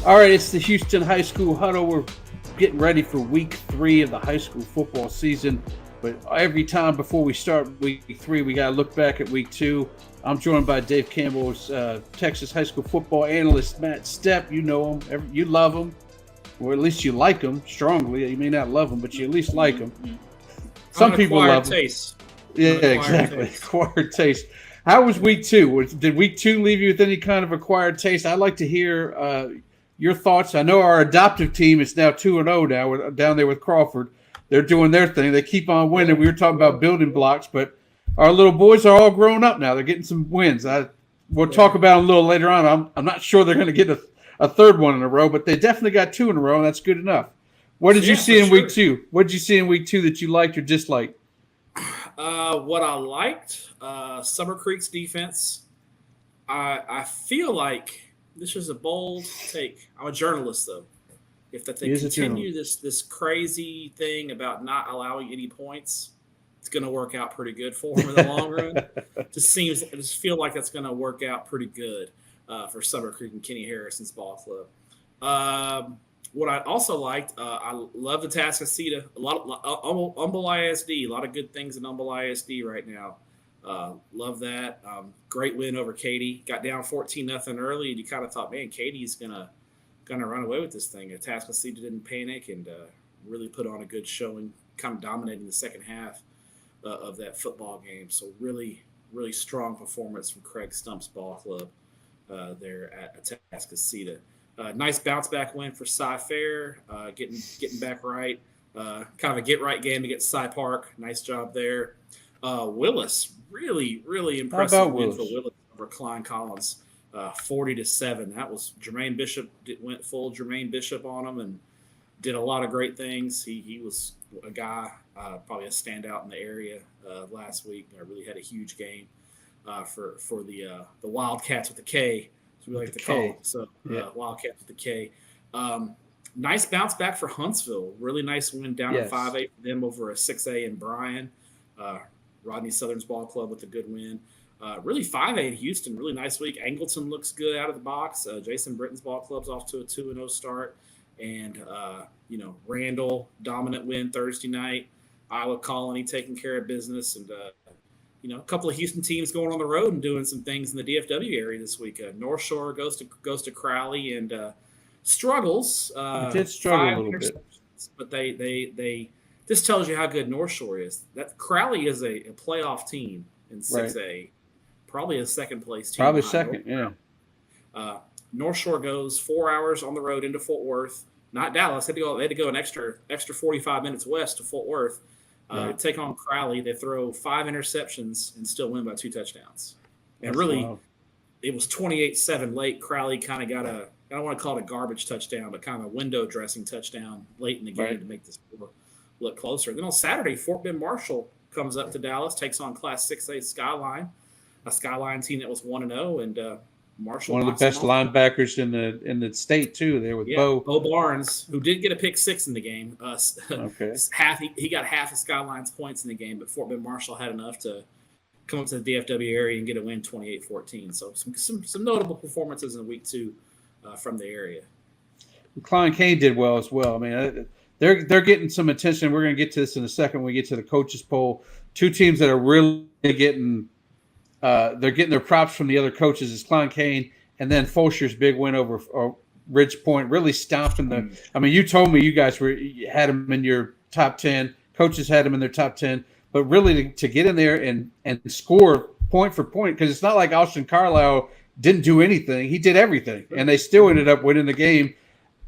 All right, it's the Houston High School Huddle. We're getting ready for week 3 of the high school football season. But every time before we start week 3, we got to look back at week 2. I'm joined by Dave Campbell's Texas high school football analyst, Matt Stepp. You know him. You love him. Or at least you like him strongly. You may not love him, but you at least like him. Some people love him. Taste. Yeah, exactly. Acquired taste. How was week 2? Did week 2 leave you with any kind of acquired taste? I'd like to hear your thoughts. I know our adoptive team is now 2-0 now. We're down there with Crawford. They're doing their thing. They keep on winning. We were talking about building blocks, but our little boys are all grown up now. They're getting some wins. We'll talk about them a little later on. I'm not sure they're going to get a third one in a row, but they definitely got 2 in a row, and that's good enough. What did you see in week 2? What did you see in week 2 that you liked or disliked? What I liked, Summer Creek's defense. I feel like this is a bold take. I'm a journalist, though. If that they continue this crazy thing about not allowing any points, it's going to work out pretty good for them in the long run. I just feel like that's going to work out pretty good for Summer Creek and Kenny Harrison's ball club. What I also liked, I love the Atascocita. A lot of Humble ISD, a lot of good things in Humble ISD right now. Love that. Great win over Katy. Got down 14-0 early, and you kind of thought, man, Katie's gonna run away with this thing. Atascocita didn't panic and really put on a good showing, kind of dominating the second half of that football game. So really, really strong performance from Craig Stump's ball club there at Atascocita. Nice bounce back win for Cy Fair, getting back right. Kind of a get right game against Cy Park. Nice job there. Willis, really, really impressive win for Willis over Klein Collins, 40-7. That was Jermaine Bishop went full Jermaine Bishop on him and did a lot of great things. He was a guy, probably a standout in the area last week. Really had a huge game for the Wildcats with the K. We like to call it. So Wildcats with the K. Nice bounce back for Huntsville. Really nice win down at 5-8 for them over a 6A in Bryan. Rodney Southern's ball club with a good win. Really 5A in Houston. Really nice week. Angleton looks good out of the box. Jason Britton's ball club's off to a 2-0 start. And, Randall, dominant win Thursday night. Iowa Colony taking care of business. And, a couple of Houston teams going on the road and doing some things in the DFW area this week. North Shore goes to Crowley and struggles. It did struggle a little bit, but they this tells you how good North Shore is. That Crowley is a playoff team in 6A, right. Probably a second place team. Probably second, yeah. North Shore goes 4 hours on the road into Fort Worth, not Dallas. They had to go an extra 45 minutes west to Fort Worth. Take on Crowley. They throw 5 interceptions and still win by 2 touchdowns. And it was 28-7 late. Crowley kind of got I don't want to call it a garbage touchdown, but kind of a window dressing touchdown late in the game to make this look closer. Then on Saturday, Fort Bend Marshall comes up to Dallas, takes on Class 6A Skyline, a Skyline team that was 1-0, and Marshall. One of the best linebackers in the state too. There with Bo Barnes, who did get a pick 6 in the game. He got half of Skyline's points in the game, but Fort Bend Marshall had enough to come up to the DFW area and get a win 28-14. So some notable performances in week 2 from the area. Klein Kane did well as well. I mean, they're getting some attention. We're going to get to this in a second when we get to the coaches poll. 2 teams that are really getting they're getting their props from the other coaches is Klein Kane and then Fulsheur's big win over Ridge Point, really stomping the. I mean, you told me you guys had them in your top 10. Coaches had them in their top 10, but really to get in there and score point for point, because it's not like Austin Carlisle didn't do anything. He did everything, and they still ended up winning the game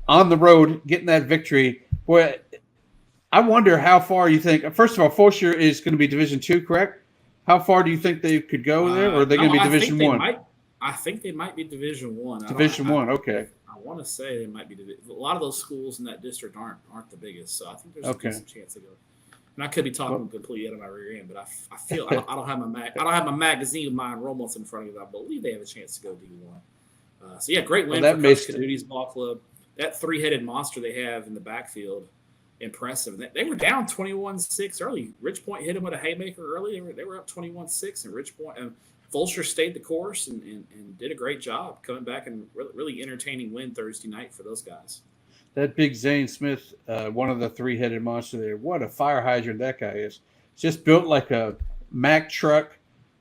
on the road, getting that victory. Boy, I wonder how far you think. First of all, Fulsheur is going to be Division II, correct? How far do you think they could go there, or are they going to be Division I? I think they might be Division I. Division I, okay. I want to say they might be. A lot of those schools in that district aren't the biggest, so I think there's a decent chance to go. And I could be talking completely out of my rear end, but I feel I don't have my magazine of my enrollments in front of me. But I believe they have a chance to go D1. So yeah, great win for Coach Canuti's ball club. That 3-headed monster they have in the backfield, impressive. They were down 21-6 early. Ridge Point hit them with a haymaker early. They were up 21-6, and Ridge Point and Fulcher stayed the course and did a great job coming back and really entertaining win Thursday night for those guys. That big Zane Smith, one of the three-headed monster there, what a fire hydrant that guy is. Just built like a Mack truck,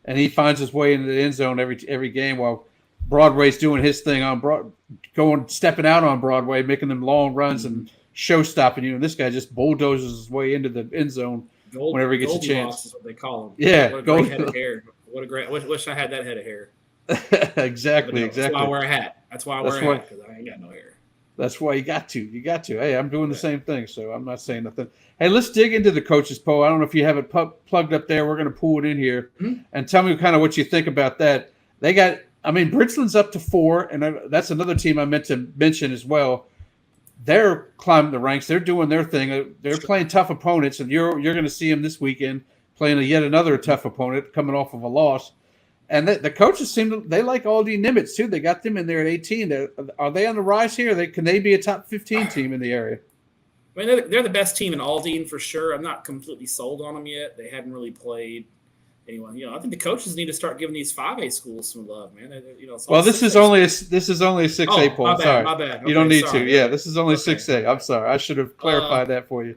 and he finds his way into the end zone every game while Broadway's doing his thing on stepping out on Broadway, making them long runs and show-stopping you. And this guy just bulldozes his way into the end zone whenever he gets a chance. Is what they call him. Yeah. What a great head of hair. What a great – wish I had that head of hair. Exactly. That's why I wear a hat. That's why I wear a hat, because I ain't got no hair. That's why you got to. Hey, I'm doing the same thing, so I'm not saying nothing. Hey, let's dig into the coaches poll. I don't know if you have it plugged up there. We're going to pull it in here and tell me kind of what you think about that. Bridgeland's up to 4, and that's another team I meant to mention as well. They're climbing the ranks. They're doing their thing. They're playing tough opponents, and you're going to see them this weekend playing yet another tough opponent coming off of a loss. And the coaches they like Aldine Nimitz too. They got them in there at 18. Are they on the rise here? Can they be a top 15 team in the area? I mean, they're the best team in Aldine for sure. I'm not completely sold on them yet. They haven't really played anyone. I think the coaches need to start giving these 5A schools some love, man. This is only a 6A poll. My bad. Okay, you don't need to. Yeah, this is only 6A. I'm sorry. I should have clarified that for you.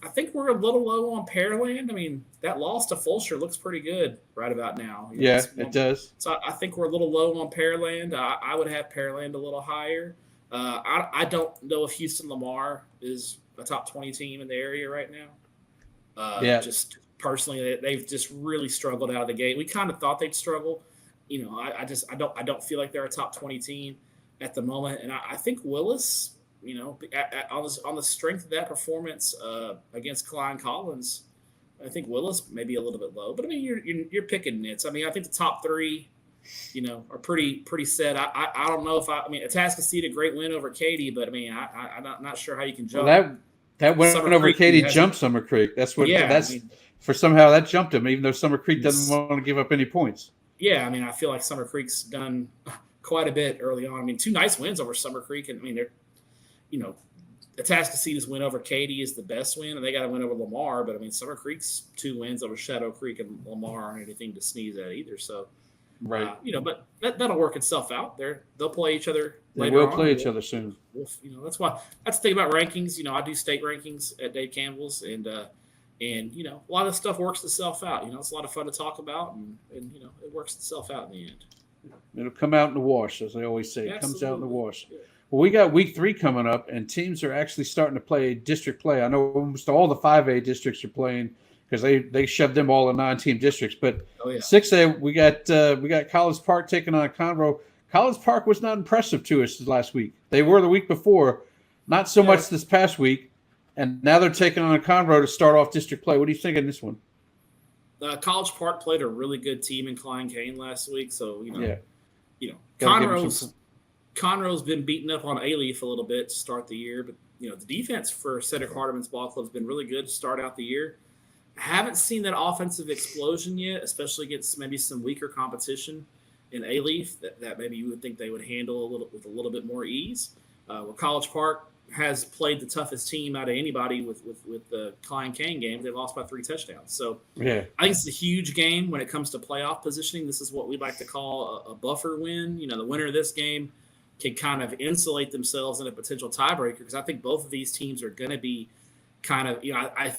I think we're a little low on Pearland. I mean, that loss to Fulcher looks pretty good right about now. It does. So I think we're a little low on Pearland. I would have Pearland a little higher. I don't know if Houston Lamar is a top 20 team in the area right now. Just personally, they've just really struggled out of the gate. We kind of thought they'd struggle. I don't feel like they're a top 20 team at the moment. And I think Willis, on the strength of that performance against Klein Collins, I think Willis may be a little bit low. But I mean, you're picking nits. I mean, I think the top 3, are pretty set. I don't know if Atascocita, a great win over Katy, but I mean, I'm not sure how you can jump. Well, that win over Katy jumped Summer Creek. That's what. Yeah, for somehow that jumped them, even though Summer Creek doesn't want to give up any points. Yeah, I mean, I feel like Summer Creek's done quite a bit early on. I mean, 2 nice wins over Summer Creek, and I mean they're. Atascocita's win over Katy is the best win, and they got to win over Lamar. But I mean, Summer Creek's 2 wins over Shadow Creek and Lamar aren't anything to sneeze at either. So, right, but that'll work itself out. They'll play each other. They will play each other soon. That's the thing about rankings. I do state rankings at Dave Campbell's, and a lot of stuff works itself out. It's a lot of fun to talk about, and it works itself out in the end. It'll come out in the wash, as they always say. It comes out in the wash. Yeah. Well, we got week 3 coming up, and teams are actually starting to play district play. I know almost all the 5A districts are playing because they shoved them all in 9-team districts. But 6A, we got College Park taking on Conroe. College Park was not impressive to us last week. They were the week before, not so much this past week, and now they're taking on Conroe to start off district play. What do you think of this one? College Park played a really good team in Klein Cain last week, so Conroe's been beaten up on A-Leaf a little bit to start the year, but the defense for Cedric Hardeman's ball club has been really good to start out the year. I haven't seen that offensive explosion yet, especially against maybe some weaker competition in A-Leaf that maybe you would think they would handle with a little bit more ease. Where College Park has played the toughest team out of anybody with the Klein Cain game. They lost by 3 touchdowns. So I think it's a huge game when it comes to playoff positioning. This is what we like to call a buffer win. The winner of this game can kind of insulate themselves in a potential tiebreaker, because I think both of these teams are going to be kind of, I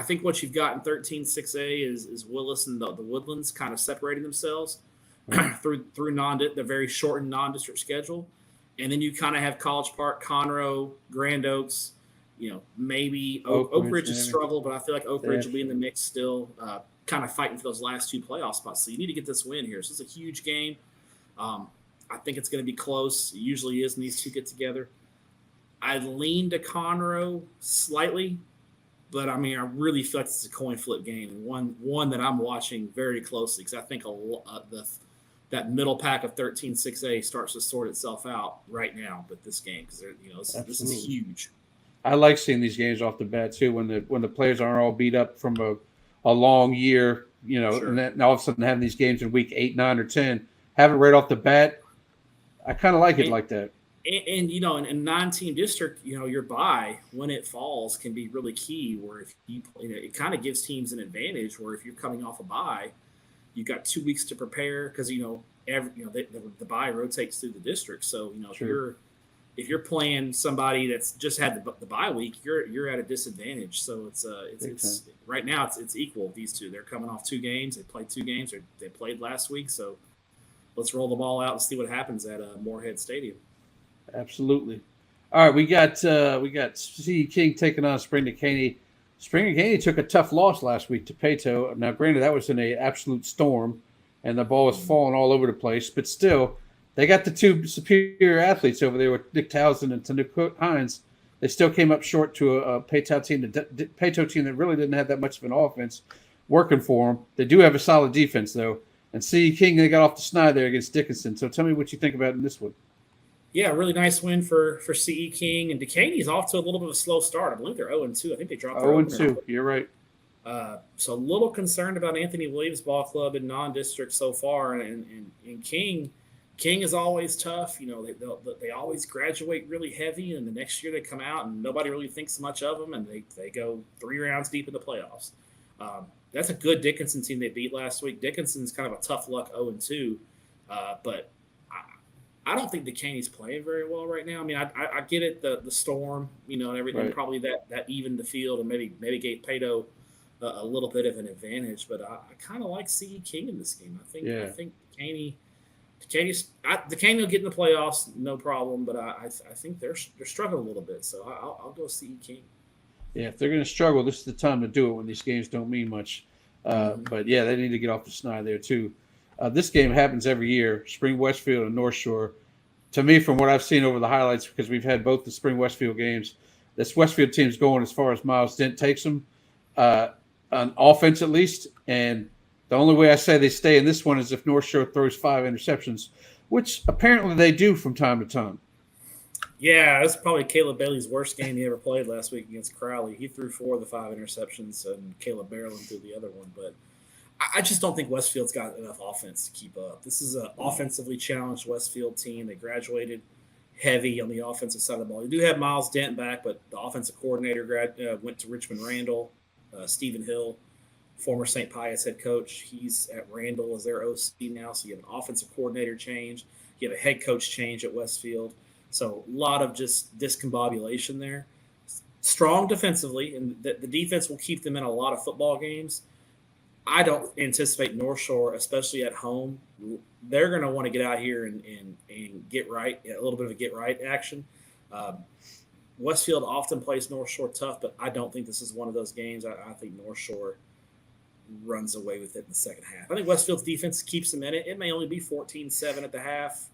think what you've got in 13-6A is Willis and the Woodlands kind of separating themselves through the very shortened non-district schedule. And then you kind of have College Park, Conroe, Grand Oaks, maybe Oak Ridge has struggled, but I feel like Oak Ridge will be in the mix still, kind of fighting for those last 2 playoff spots. So you need to get this win here. So it's a huge game. I think it's going to be close. It usually is when these two get together. I lean to Conroe slightly, but I mean, I really feel like it's a coin flip game, and one that I'm watching very closely, because I think that middle pack of 13-6A starts to sort itself out right now with this game, because this is huge. I like seeing these games off the bat too, when the players aren't all beat up from a long year, and then all of a sudden having these games in week 8, 9, or 10, have it right off the bat. I kind of like it like that. And in a 9-team district, your bye when it falls can be really key. Where if it kind of gives teams an advantage. Where if you're coming off a bye, You've got 2 weeks to prepare because the bye rotates through the district. So if you're playing somebody that's just had the bye week, you're at a disadvantage. So it's right now it's equal. These two, they're coming off 2 games. They played 2 games. They played last week. So let's roll the ball out and see what happens at Moorhead Stadium. Absolutely. All right, we got C.E. King taking on Spring Decaney. Spring Decaney took a tough loss last week to Pato. Now, granted, that was in an absolute storm, and the ball was falling all over the place. But still, they got the 2 superior athletes over there with Nick Townsend and Tanuk Hines. They still came up short to a Pato team that really didn't have that much of an offense working for them. They do have a solid defense, though. And C.E. King, they got off the snide there against Dickinson. So tell me what you think about in this one. Yeah, really nice win for C.E. King. And Decaney's off to a little bit of a slow start. I believe they're 0-2. I think they dropped 0-2. You're right. So a little concerned about Anthony Williams Ball Club in non-district so far. And King is always tough. They always graduate really heavy, and the next year they come out and nobody really thinks much of them, and they go 3 rounds deep in the playoffs. That's a good Dickinson team they beat last week. Dickinson's kind of a tough luck 0-2, but I don't think Decaney's playing very well right now. I mean, I get it, the storm, and everything, right. Probably that evened the field and maybe gave Pato a little bit of an advantage. But I kind of like C.E. King in this game. I think Decaney will get in the playoffs, no problem. But I think they're struggling a little bit. So I'll go C.E. King. Yeah, if they're going to struggle, this is the time to do it when these games don't mean much. But yeah, they need to get off the snide there too. This game happens every year, Spring Westfield and North Shore. To me, from what I've seen over the highlights, because we've had both the Spring Westfield games, this Westfield team's going as far as Miles Dent takes them, on offense at least. And the only way I say they stay in this one is if North Shore throws 5 interceptions, which apparently they do from time to time. Yeah, that's probably Caleb Bailey's worst game he ever played last week against Crowley. He threw 4 of the 5 interceptions, and Caleb Barrelin threw the other one. But I just don't think Westfield's got enough offense to keep up. This is an offensively challenged Westfield team. They graduated heavy on the offensive side of the ball. You do have Miles Dent back, but the offensive coordinator went to Richmond Randall. Stephen Hill, former St. Pius head coach. He's at Randall as their OC now. So you have an offensive coordinator change. You have a head coach change at Westfield. So a lot of just discombobulation there. Strong defensively, and the defense will keep them in a lot of football games. I don't anticipate North Shore, especially at home, they're going to want to get out here and get right, a little bit of a get right action. Westfield often plays North Shore tough, but I don't think this is one of those games. I think North Shore runs away with it in the second half. I think Westfield's defense keeps them in it. It may only be 14-7 at the half,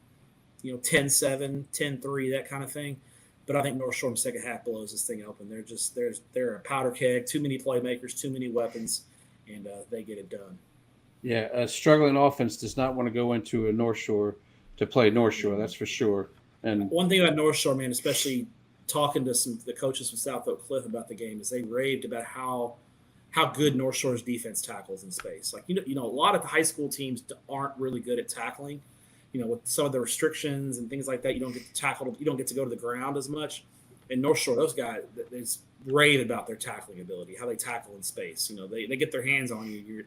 10-7, 10-3, that kind of thing. But I think North Shore in the second half blows this thing open. They're a powder keg, too many playmakers, too many weapons, and they get it done. Yeah, a struggling offense does not want to go into a North Shore to play North Shore, that's for sure. And one thing about North Shore, man, especially talking to the coaches from South Oak Cliff about the game, is they raved about how good North Shore's defense tackles in space. Like, a lot of the high school teams aren't really good at tackling. With some of the restrictions and things like that, you don't get to tackle, you don't get to go to the ground as much. In North Shore, those guys, they rave about their tackling ability, how they tackle in space. They get their hands on you.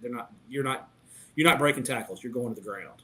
You're not breaking tackles. You're going to the ground.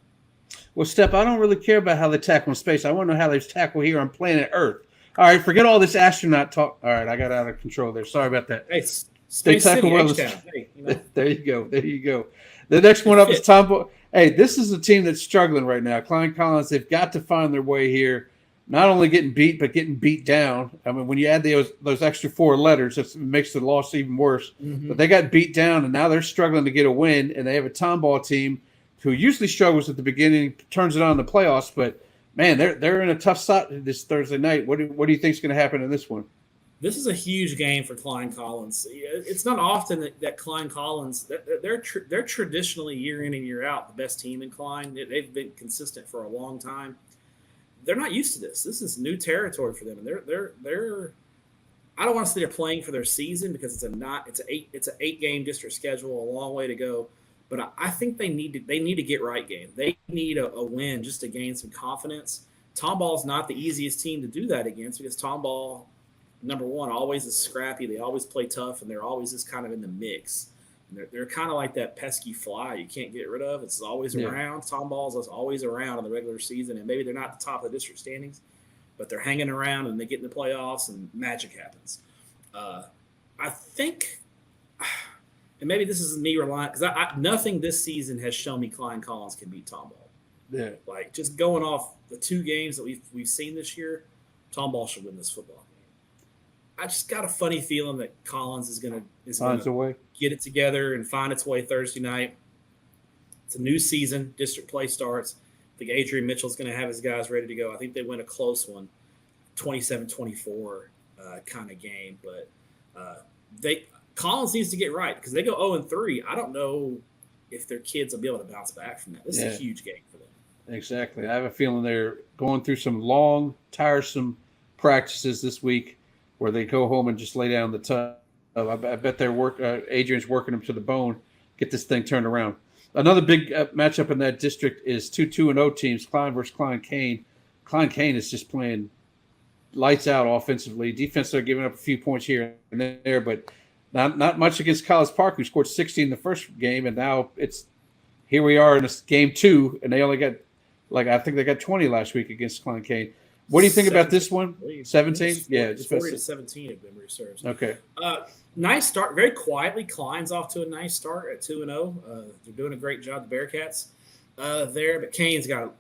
Well, Stepp, I don't really care about how they tackle in space. I want to know how they tackle here on planet Earth. All right, forget all this astronaut talk. All right, I got out of control there. Sorry about that. Hey, Space City, H-Town. Hey, There you go. There you go. The next one up is Tom. Hey, this is a team that's struggling right now. Klein Collins, they've got to find their way here. Not only getting beat, but getting beat down. I mean, when you add those extra 4 letters, it makes the loss even worse. Mm-hmm. But they got beat down, and now they're struggling to get a win. And they have a tomball team who usually struggles at the beginning, turns it on in the playoffs. But man, they're in a tough spot this Thursday night. What do you think is going to happen in this one? This is a huge game for Klein Collins. It's not often that Klein Collins, they're traditionally year in and year out the best team in Klein. They've been consistent for a long time. They're not used to this. This is new territory for them, and they're. I don't want to say they're playing for their season because it's an 8-game district schedule, a long way to go. But I think they need to get right game. They need a win just to gain some confidence. Tomball's not the easiest team to do that against because Tomball, number one, always is scrappy. They always play tough, and they're always just kind of in the mix. And they're kind of like that pesky fly you can't get rid of. It's always around. Tomball's is always around in the regular season, and maybe they're not at the top of the district standings, but they're hanging around and they get in the playoffs and magic happens. I think, and maybe this is me relying, because nothing this season has shown me Klein Collins can beat Tomball. Yeah. Like, just going off the 2 games that we've seen this year, Tomball should win this football game. I just got a funny feeling that Collins is going to get it together and find its way Thursday night. It's a new season. District play starts. I think Adrian Mitchell's going to have his guys ready to go. I think they win a close one, 27-24 kind of game. But Collins needs to get right because they go 0-3. I don't know if their kids will be able to bounce back from that. This is a huge game for them. Exactly. I have a feeling they're going through some long, tiresome practices this week where they go home and just lay down the tub. I bet Adrian's working them to the bone, get this thing turned around. Another big matchup in that district is 2-2-0 teams, Klein versus Klein Cain. Klein Cain is just playing lights out offensively. Defense, they're giving up a few points here and there, but not much against College Park, who scored 60 in the first game, and now here we are in this game 2, and they only got, I think they got 20 last week against Klein Cain. What do you think about this one? 17? Yeah, just 40-17 if memory serves. Okay. Nice start. Very quietly, Klein's off to a nice start at 2-0. They're doing a great job, the Bearcats there, but Cain's got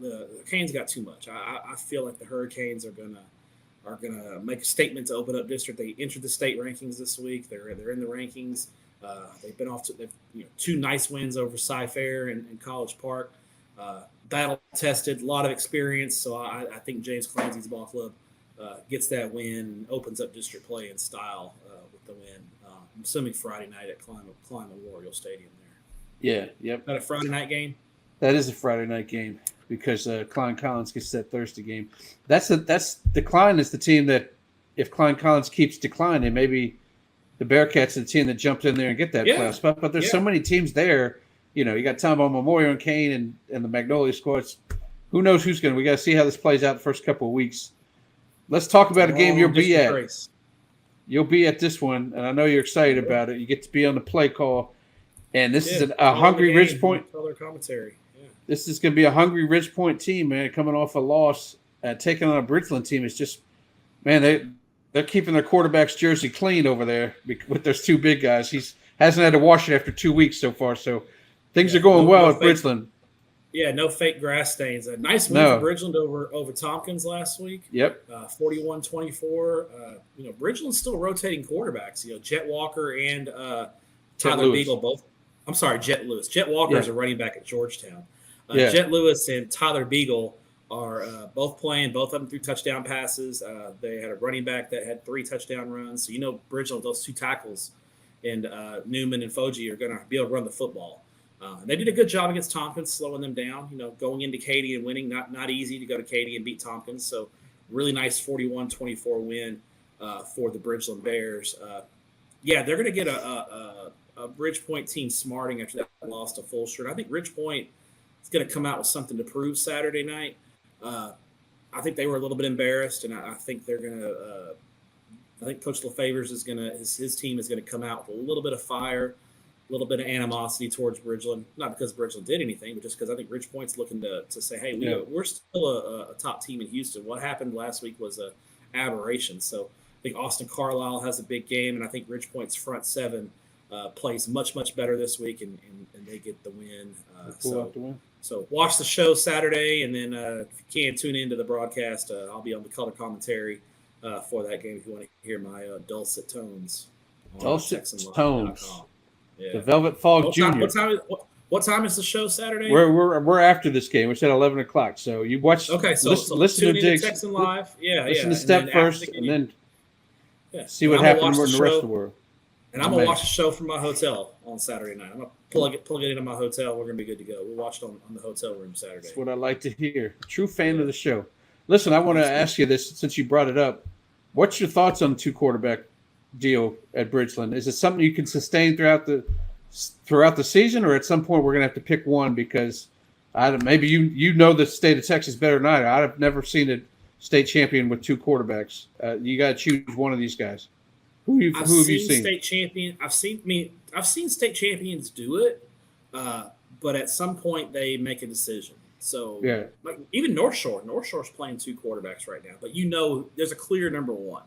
too much. I feel like the Hurricanes are gonna make a statement to open up district. They entered the state rankings this week. They're in the rankings. They've been off to 2 nice wins over Cy-Fair and College Park. Battle tested, a lot of experience. So I think James Clancy's ball club gets that win and opens up district play in style with the win. I'm assuming Friday night at Klein Memorial Stadium there. Yeah, yep. Is that a Friday night game? That is a Friday night game because Klein Collins gets that Thursday game. That's Klein is the team that if Klein Collins keeps declining, maybe the Bearcats are the team that jumped in there and get that playoff spot. But there's so many teams there. You got Tomball Memorial and Cain and the Magnolia squads. Who knows who's going to? We got to see how this plays out the first couple of weeks. Let's talk about a game you'll be at. Race. You'll be at this one, and I know you're excited about it. You get to be on the play call, and this is a hungry Ridge Point. Color commentary. Yeah. This is going to be a hungry Ridge Point team, man, coming off a loss, taking on a Bridgeland team. It's just, man, they're keeping their quarterback's jersey clean over there with those 2 big guys. He hasn't had to wash it after 2 weeks so far, so things are going well at Bridgeland. Yeah, no fake grass stains. A nice win for Bridgeland over Tompkins last week. Yep. 41-24. Bridgeland's still rotating quarterbacks. Jet Walker and Tyler Beagle both. I'm sorry, Jet Lewis. Jet Walker is a running back at Georgetown. Jet Lewis and Tyler Beagle are both playing. Both of them threw touchdown passes. They had a running back that had 3 touchdown runs. So, Bridgeland, those 2 tackles, and Newman and Foji are going to be able to run the football. They did a good job against Tompkins, slowing them down. Going into Katy and winning, not easy to go to Katy and beat Tompkins. So, really nice 41-24 win for the Bridgeland Bears. They're going to get a Bridgepoint team smarting after that loss to Fulshire. I think Bridgepoint is going to come out with something to prove Saturday night. I think they were a little bit embarrassed, and I think they're going to. I think Coach LaFavors is going to his team is going to come out with a little bit of fire. A little bit of animosity towards Bridgeland, not because Bridgeland did anything, but just because I think Ridgepoint's looking to say, hey, we're still a top team in Houston. What happened last week was an aberration. So I think Austin Carlisle has a big game, and I think Ridgepoint's front 7 plays much, much better this week, and they get the win. So watch the show Saturday, and then if you can, tune into the broadcast. I'll be on the color commentary for that game if you want to hear my dulcet tones. Dulcet tones. Yeah. The Velvet Fog Jr. What time is the show Saturday? We're after this game. It's at 11 o'clock. So you watch. Okay, so listen to Diggs. Texan Live. Listen to Stepp first, and then see what happens in the rest of the world. And I'm gonna watch the show from my hotel on Saturday night. I'm gonna plug it into my hotel. We're gonna be good to go. We'll watch it on the hotel room Saturday. That's what I like to hear. True fan of the show. Listen, I want to ask you this since you brought it up. What's your thoughts on the 2 quarterback deal at Bridgeland? Is it something you can sustain throughout the season, or at some point we're going to have to pick one because maybe the state of Texas better than I? I've never seen a state champion with 2 quarterbacks. You got to choose one of these guys. I've who have you seen seen? state champion. I've seen state champions do it, but at some point they make a decision. So Yeah, like even North Shore's playing two quarterbacks right now, but there's a clear number one.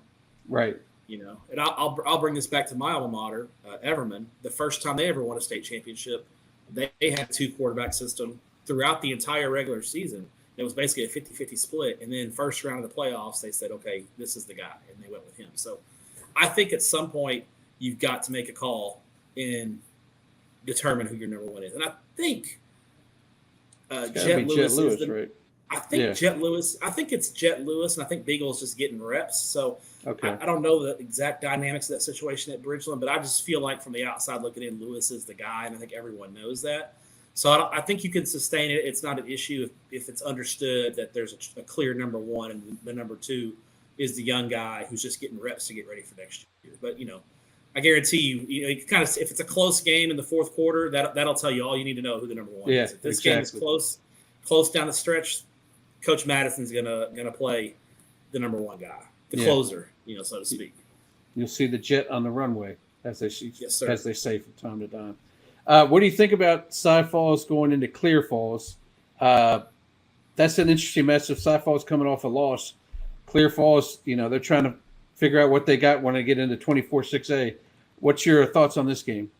right. And I'll bring this back to my alma mater, Everman. The first time they ever won a state championship, they had a two quarterback system throughout the entire regular season. It was basically a 50-50 split, and then first round of the playoffs, they said, okay, this is the guy, and they went with him. So I think at some point you've got to make a call and determine who your number one is. And I think Jet Lewis is the right? I think Yeah. Jet Lewis. I think it's Jet Lewis, and I think Beagle's just getting reps. So Okay. I don't know the exact dynamics of that situation at Bridgeland, but I just feel like from the outside looking in, Lewis is the guy, and I think everyone knows that. So I think you can sustain it. It's not an issue if it's understood that there's a clear number one, and the number two is the young guy who's just getting reps to get ready for next year. But I guarantee you kind of if it's a close game in the fourth quarter, that'll tell you all you need to know who the number one is. If this game is close down the stretch, Coach Madison's gonna play the number one guy, the closer, so to speak. You'll see the jet on the runway, as they say from time to time. What do you think about Cy Falls going into Clear Falls? That's an interesting matchup. Cy Falls coming off a loss. Clear Falls, they're trying to figure out what they got when they get into 24-6A. What's your thoughts on this game?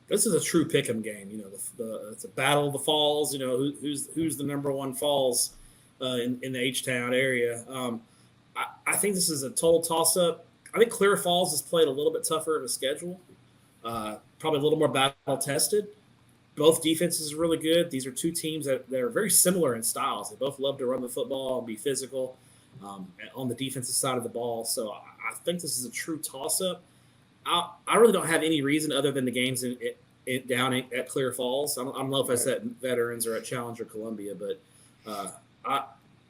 This is a true pick'em game. It's a battle of the falls. Who's the number one falls in the H-Town area. I think this is a total toss-up. I think Clear Falls has played a little bit tougher of a schedule, probably a little more battle-tested. Both defenses are really good. These are two teams that are very similar in styles. They both love to run the football and be physical on the defensive side of the ball. So I think this is a true toss-up. I really don't have any reason other than the games down at Clear Falls. I don't know if that's at Veterans or at Challenger Columbia, but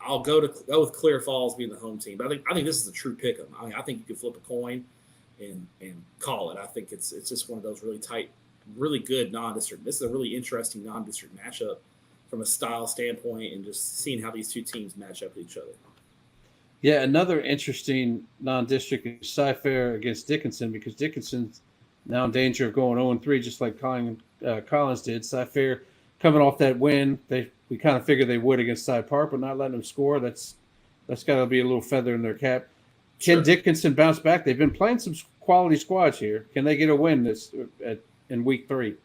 I'll go with Clear Falls being the home team. But I think this is a true pick-em. I think you could flip a coin and call it. I think it's just one of those really tight, really good non-district. This is a really interesting non-district matchup from a style standpoint and just seeing how these two teams match up with each other. Yeah, another interesting non-district is Cy-Fair against Dickinson because Dickinson's now in danger of going 0-3 just like Collins did. Cy-Fair coming off that win, we kind of figured they would against Cy Park, but not letting them score. That's got to be a little feather in their cap. Can Dickinson bounce back? They've been playing some quality squads here. Can they get a win in week 3?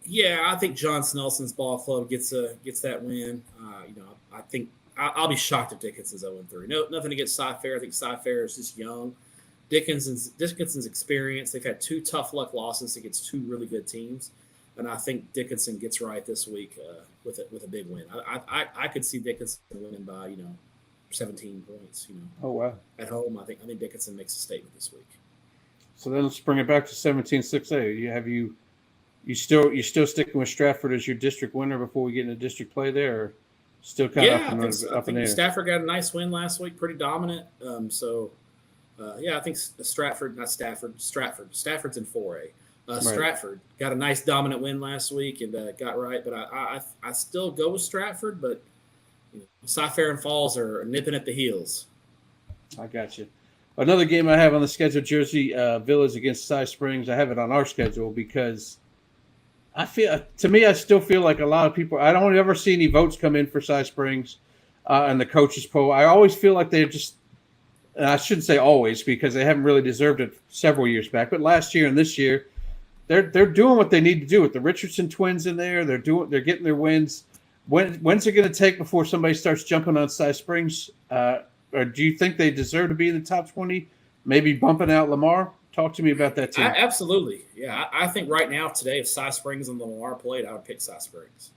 Yeah, I think John Snelson's ball club gets that win. I think I'll be shocked if Dickinson's 0-3. No, nothing against Cy-Fair. I think Cy-Fair is just young. Dickinson's experience. They've had 2 tough luck losses against 2 really good teams, and I think Dickinson gets right this week with a big win. I could see Dickinson winning by 17 points. Oh wow! At home, I think Dickinson makes a statement this week. So then let's bring it back to 17-6A. You still sticking with Stratford as your district winner before we get into district play there? Or still kind of up in the air. Stafford got a nice win last week, pretty dominant. I think Stratford's in 4A. Stratford got a nice dominant win last week and got right, but I still go with Stratford, but Cy-Fair and Falls are nipping at the heels. I got you. Another game I have on the schedule, Jersey Village against Cy Springs. I have it on our schedule because I still feel like a lot of people, I don't ever see any votes come in for Cy Springs in the coaches poll. I always feel like they're just, and I shouldn't say always because they haven't really deserved it several years back, but last year and this year, they're doing what they need to do with the Richardson twins in there. They're getting their wins. When's it going to take before somebody starts jumping on Cy Springs? Or do you think they deserve to be in the top 20? Maybe bumping out Lamar? Talk to me about that team. Absolutely. Yeah, I think right now, today, if Cy Springs and Lamar played, I would pick Cy Springs.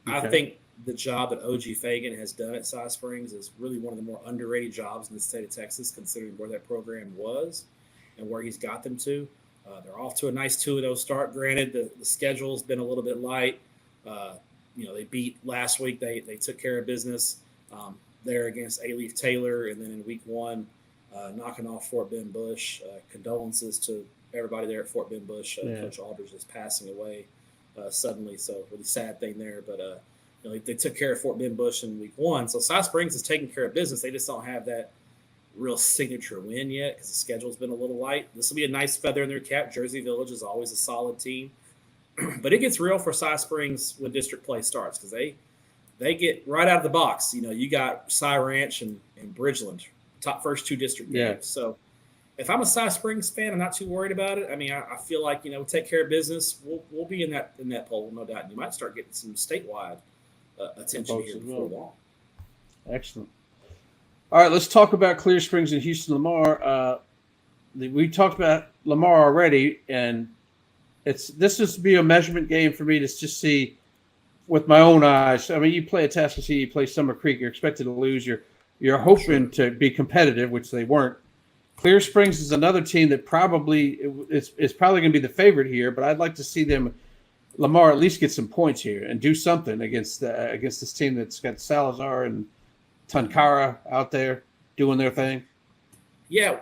Okay. I think the job that O.G. Fagan has done at Cy Springs is really one of the more underrated jobs in the state of Texas, considering where that program was and where he's got them to. They're off to a nice 2-0 start. Granted, the schedule's been a little bit light. They beat last week. They took care of business there against A-Leaf Taylor, and then in week 1, knocking off Fort Bend Bush. Condolences to everybody there at Fort Bend Bush. Coach Aldridge is passing away suddenly, so really sad thing there. But they took care of Fort Bend Bush in week 1. So Cy Springs is taking care of business. They just don't have that real signature win yet because the schedule's been a little light. This will be a nice feather in their cap. Jersey Village is always a solid team. But it gets real for Cy Springs when district play starts because they get right out of the box. You got Cy Ranch and Bridgeland, top first 2 district games. So if I'm a Cy Springs fan, I'm not too worried about it. I mean, I feel like, we'll take care of business. We'll be in that poll, no doubt. And you might start getting some statewide attention here before long. Excellent. All right, let's talk about Clear Springs and Houston Lamar. We talked about Lamar already, and this is to be a measurement game for me to just see with my own eyes. I mean, you play Atascocita, you play Summer Creek, you're expected to lose. You're hoping to be competitive, which they weren't. Clear Springs is another team that probably is probably going to be the favorite here, but I'd like to see Lamar at least get some points here and do something against this team that's got Salazar and Tunkara out there doing their thing. Yeah.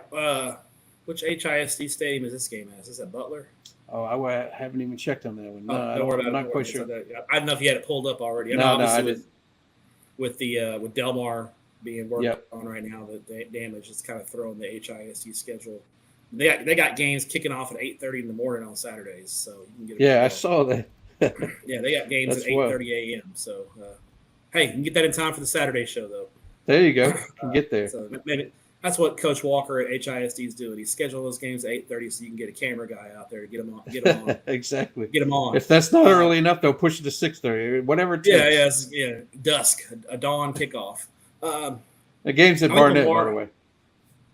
Which HISD stadium is this game at? Is that Butler? Oh, I haven't even checked on that one. No, don't worry about it. I'm not quite sure. I don't know if you had it pulled up already. I didn't. With Delmar being worked on right now, the damage is kind of throwing the HISD schedule. They got games kicking off at 8:30 in the morning on Saturdays, so you can get. I saw that. Yeah, they got games at 8:30 a.m. So, hey, you can get that in time for the Saturday show, though. There you go. You can get there. So maybe that's what Coach Walker at HISD is doing. He's scheduling those games at 8:30 so you can get a camera guy out there to get them on. Exactly. Get them on. If that's not early enough, they'll push it to 6:30. Whatever it takes. Yeah. Dusk, a dawn kickoff. The game's at Barnett, by the way.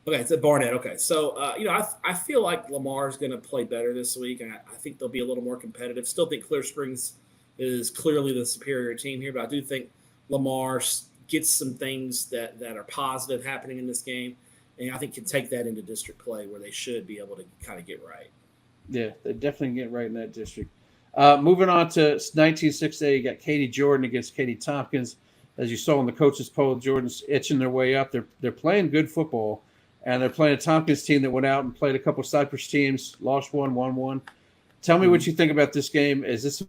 Okay, it's at Barnett. Okay, so I feel like Lamar's going to play better this week, and I think they'll be a little more competitive. Still think Clear Springs is clearly the superior team here, but I do think Lamar gets some things that are positive happening in this game, and I think can take that into district play where they should be able to kind of get right. Yeah, they definitely get right in that district. Moving on to 19-6A, you got Katie Jordan against Katie Tompkins. As you saw in the coaches poll, Jordan's itching their way up. They're playing good football, and they're playing a Tompkins team that went out and played a couple of Cypress teams, lost one, won one. Tell me what you think about this game. Is this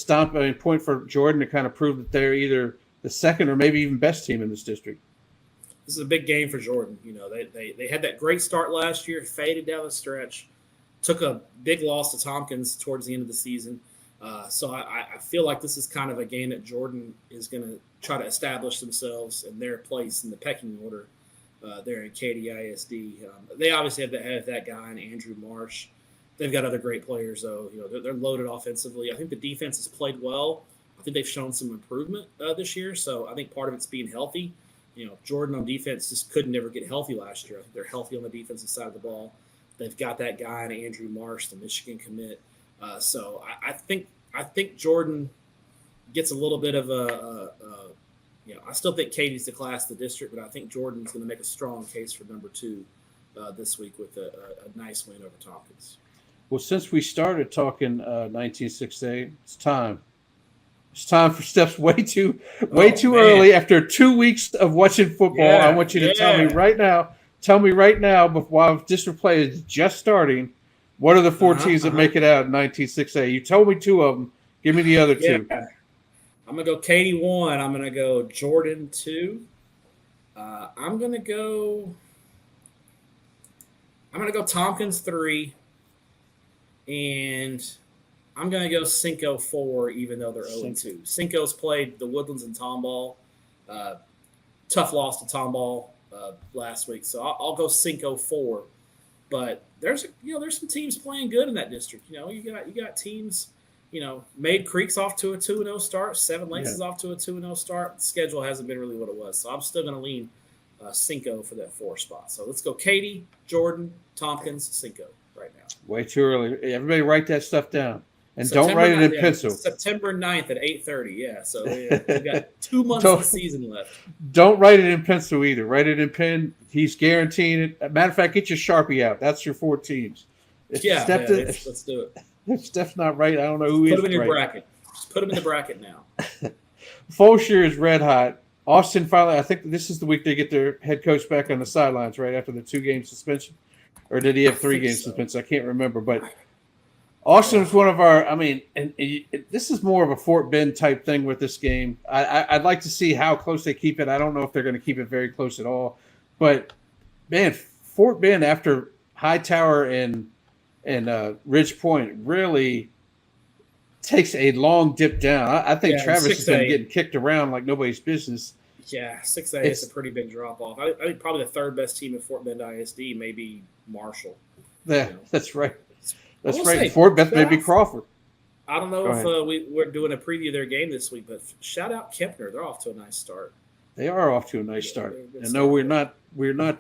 a point for Jordan to kind of prove that they're either the second or maybe even best team in this district? This is a big game for Jordan. They had that great start last year, faded down the stretch, took a big loss to Tompkins towards the end of the season. So I feel like this is kind of a game that Jordan is going to try to establish themselves in their place in the pecking order there in Katy ISD. They obviously have that guy in Andrew Marsh. They've got other great players, though. They're loaded offensively. I think the defense has played well. I think they've shown some improvement this year. So I think part of it's being healthy. Jordan on defense just couldn't never get healthy last year. I think they're healthy on the defensive side of the ball. They've got that guy in Andrew Marsh, the Michigan commit. So I think Jordan gets a little bit of I still think Katie's the class of the district, but I think Jordan's going to make a strong case for number 2 this week with a nice win over Tompkins. Well, since we started talking 19-6A, it's time. It's time for Steps way too early after 2 weeks of watching football. Yeah, I want you to tell me right now, while district play is just starting, what are the 4 teams that make it out in 19-6A? You told me 2 of them. Give me the other 2. I'm going to go Katie 1. I'm going to go Jordan 2. I'm going to go Tompkins 3. And I'm going to go Cinco 4, even though they're 0-2. Cinco's played the Woodlands and Tomball. Tough loss to Tomball last week. So I'll go Cinco 4. But there's some teams playing good in that district. You got teams. Maid Creek's off to a 2-0 start. Seven Lakes is off to a 2-0 start. The schedule hasn't been really what it was, so I'm still going to lean Cinco for that 4 spot. So let's go Katie, Jordan, Tompkins, Cinco right now. Way too early. Everybody write that stuff down, and don't write it in pencil. September 9th at 8:30. Yeah, so we've got 2 months of the season left. Don't write it in pencil either. Write it in pen. He's guaranteeing it. Matter of fact, get your Sharpie out. That's your 4 teams. Let's do it. If Steph's not right, I don't know who is right. Put him in your bracket. Just put him in the bracket now. Fulshire is red hot. Austin finally, I think this is the week they get their head coach back on the sidelines, right after the 2-game suspension. Or did he have 3-game suspension? I can't remember. But Austin was one of our, and this is more of a Fort Bend type thing with this game. I'd like to see how close they keep it. I don't know if they're going to keep it very close at all. But man, Fort Bend after Hightower and Ridge Point really takes a long dip down. I think Travis has been getting kicked around like nobody's business. Yeah, 6A is a pretty big drop off. I think probably the third best team in Fort Bend ISD may be Marshall. That's right. That's right. Fort Bend may be Crawford. I don't know if we're doing a preview of their game this week, but shout out Kempner. They're off to a nice start. They are off to a nice start. And no, we're not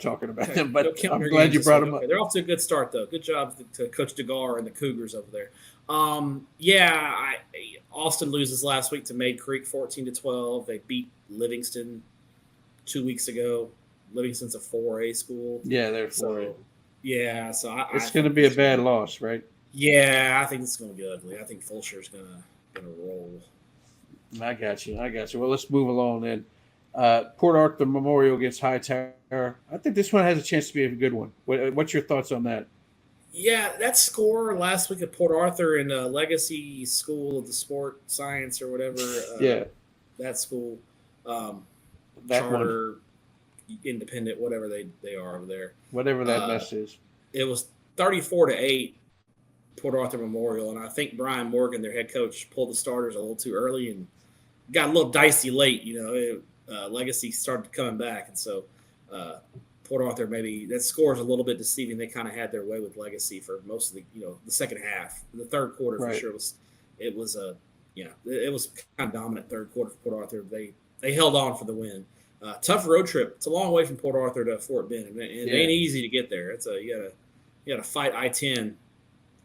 talking about them, but I'm glad you brought them up. They're off to a good start, though. Good job to Coach DeGar and the Cougars over there. Austin loses last week to Maid Creek 14-12. They beat Livingston 2 weeks ago. Livingston's a 4A school. Yeah, they're 4A. Yeah, so it's going to be a bad loss, right? Yeah, I think it's going to be ugly. I think Fulshere's going to roll. I got you. Well, let's move along then. Port Arthur Memorial against Hightower. I think this one has a chance to be a good one. What's your thoughts on that? Yeah, that score last week at Port Arthur in Legacy School of the Sport Science or whatever. That school, that charter, one. Independent, whatever they are over there. Whatever that mess is. It was 34-8, Port Arthur Memorial, and I think Brian Morgan, their head coach, pulled the starters a little too early and got a little dicey late. Legacy started coming back, and so Port Arthur maybe that score is a little bit deceiving. They kind of had their way with Legacy for most of the second half. The third quarter for sure was kind of dominant third quarter for Port Arthur. They held on for the win. Tough road trip. It's a long way from Port Arthur to Fort Bend, and it ain't easy to get there. It's you gotta fight I-10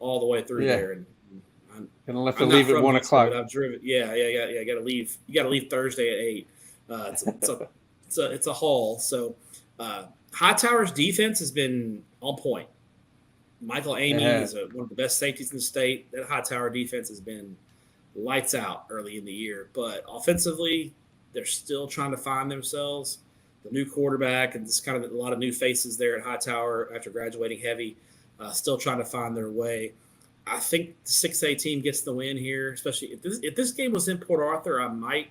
all the way through there. And gonna have to leave at 1 o'clock. I've driven. Yeah. You gotta leave. You gotta leave Thursday at 8. It's a haul. So Hightower's defense has been on point. Michael Amy is one of the best safeties in the state. That Hightower defense has been lights out early in the year, but offensively, they're still trying to find themselves. The new quarterback and just kind of a lot of new faces there at Hightower after graduating heavy, still trying to find their way. I think the 6A team gets the win here, especially if this game was in Port Arthur, I might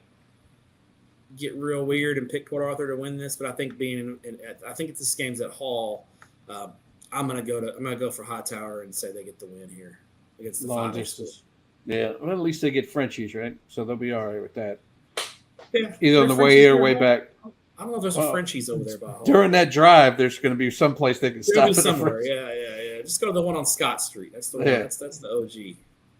get real weird and pick Port Arthur to win this. But I think I think if this game's at Hall, I'm gonna go for Hightower and say they get the win here against the long distance. Yeah, well, at least they get Frenchies, right? So they'll be all right with that. Yeah, either on the way here or way back. I don't know if there's a Frenchies over there by Hall. During that drive, there's going to be some place they can stop somewhere. Yeah. Just go to the one on Scott Street. That's the one. That's the OG.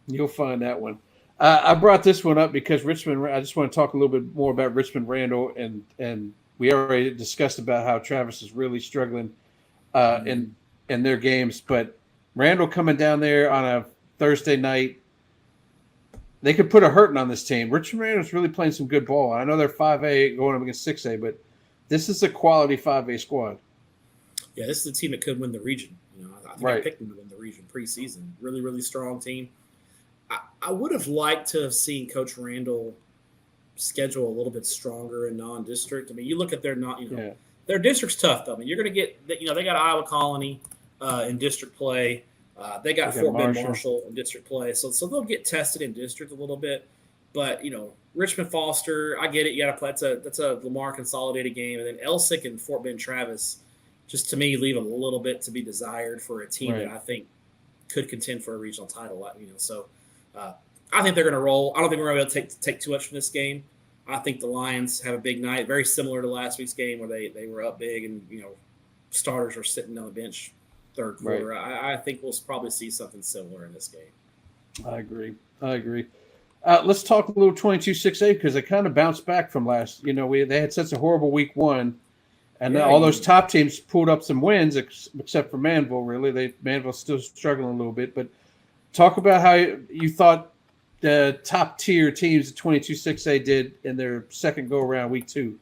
You'll find that one. I brought this one up because Richmond. I just want to talk a little bit more about Richmond Randall, and we already discussed about how Travis is really struggling in their games. But Randall coming down there on a Thursday night, they could put a hurting on this team. Richmond Randall's really playing some good ball. I know they're 5A going up against 6A, but this is a quality 5A squad. Yeah, this is a team that could win the region. I think I picked them to win the region preseason. Really, really strong team. I would have liked to have seen Coach Randall schedule a little bit stronger in non-district. I mean, you look at their their district's tough though. I mean, you're going to get they got Iowa Colony in district play. They got Fort Bend Marshall in district play, so they'll get tested in district a little bit. But Richmond Foster, I get it. You got to play. That's a Lamar consolidated game, and then Elsick and Fort Bend Travis, just to me, leave a little bit to be desired for a team that I think could contend for a regional title. So I think they're going to roll. I don't think we're going to be able to take too much from this game. I think the Lions have a big night, very similar to last week's game where they were up big and starters were sitting on the bench third quarter. I think we'll probably see something similar in this game. I agree. Let's talk a little 22-6A because they kind of bounced back from last. They had such a horrible week one, and all those top teams pulled up some wins except for Manville. Really, Manville's still struggling a little bit. But talk about how you thought the top tier teams at 22-6A did in their second go around week two.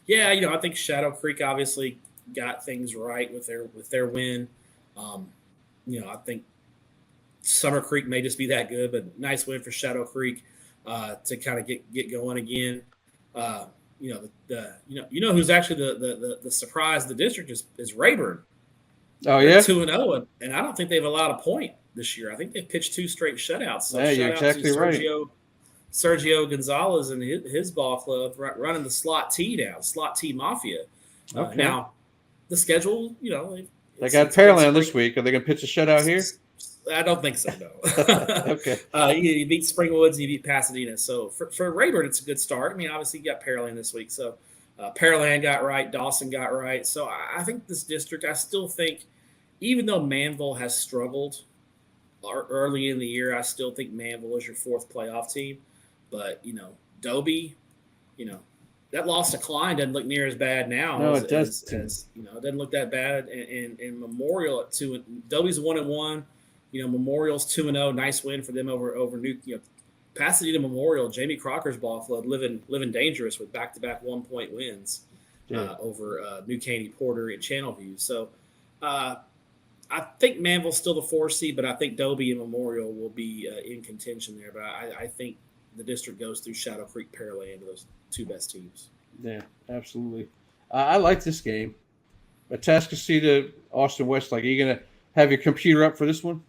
Yeah, I think Shadow Creek obviously got things right with their win. I think Summer Creek may just be that good, but nice win for Shadow Creek to kind of get going again. Who's actually the surprise of the district is Rayburn. Oh yeah, 2-0, and I don't think they've allowed a point this year. I think they've pitched 2 straight shutouts. So you're exactly right. Sergio Gonzalez and his ball club running the slot T now, slot T Mafia. Okay. Now, the schedule, they got Pearland this week. Are they going to pitch a shutout here? I don't think so, no. Okay. You beat Springwoods and you beat Pasadena. So for Rayburn, it's a good start. I mean, obviously, you got Pearland this week. So Pearland got right. Dawson got right. So I think this district, I still think, even though Manville has struggled early in the year, I still think Manville is your fourth playoff team. But, Dobie, that loss to Klein doesn't look near as bad now. No, it does. it doesn't look that bad. And Memorial at 2, Dobie's 1-1. Memorial's 2-0. Nice win for them over New. Pasadena Memorial. Jamie Crocker's ball club living dangerous with back-to-back 1-point wins over New Caney, Porter, and Channelview. So I think Manville's still the 4 seed, but I think Dobie and Memorial will be in contention there. But I think the district goes through Shadow Creek, Pearland, those 2 best teams. Yeah, absolutely. I like this game. Atascocita, Austin Westlake. Are you going to have your computer up for this one?